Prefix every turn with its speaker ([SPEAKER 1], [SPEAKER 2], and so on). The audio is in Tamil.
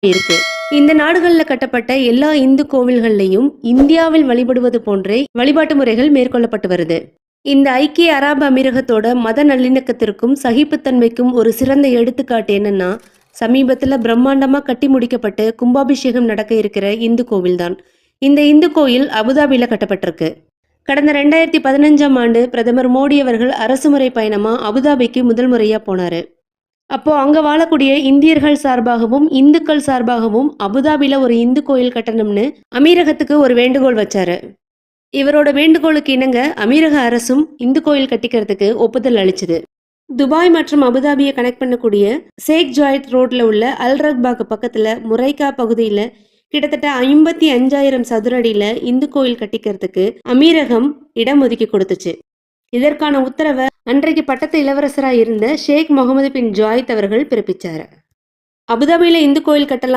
[SPEAKER 1] இருக்கு. இந்த நாடுகள்ல கட்டப்பட்ட எல்லா இந்து கோவில்கள்லயும் இந்தியாவில் வழிபடுவது போன்றே வழிபாட்டு முறைகள் மேற்கொள்ளப்பட்டு வருது. இந்த ஐக்கிய அரபு அமீரகத்தோட மத நல்லிணக்கத்திற்கும் சகிப்புத்தன்மைக்கும் ஒரு சிறந்த எடுத்துக்காட்டு என்னன்னா, சமீபத்துல பிரம்மாண்டமா கட்டி முடிக்கப்பட்டு கும்பாபிஷேகம் நடக்க இருக்கிற இந்து கோவில் தான். இந்த இந்து கோயில் அபுதாபில கட்டப்பட்டிருக்கு. கடந்த 2015ஆம் ஆண்டு பிரதமர் மோடி அவர்கள் அரசுமுறை பயணமா அபுதாபிக்கு முதல் முறையா போனாரு. அப்போ அங்க வாழக்கூடிய இந்தியர்கள் சார்பாகவும் இந்துக்கள் சார்பாகவும் அபுதாபில ஒரு இந்து கோயில் கட்டணும்னு அமீரகத்துக்கு ஒரு வேண்டுகோள் வச்சாரு. இவரோட வேண்டுகோளுக்கு இணங்க அமீரக அரசும் இந்து கோயில் கட்டிக்கிறதுக்கு ஒப்புதல் அளிச்சுது. துபாய் மற்றும் அபுதாபியை கனெக்ட் பண்ணக்கூடிய ஷேக் ஜாயத் ரோட்ல உள்ள அல்ரக்பாக் பக்கத்துல முரைகா பகுதியில கிட்டத்தட்ட 55,000 சதுர அடியில இந்து கோயில் கட்டிக்கிறதுக்கு அமீரகம் இடம் ஒதுக்கி கொடுத்துச்சு. இதற்கான உத்தரவை அன்றைக்கு பட்டத்து இளவரசராக இருந்த ஷேக் முகமது பின் ஜாயித் அவர்கள் பிறப்பிச்சாரு. அபுதாபியில இந்து கோயில் கட்டலாம்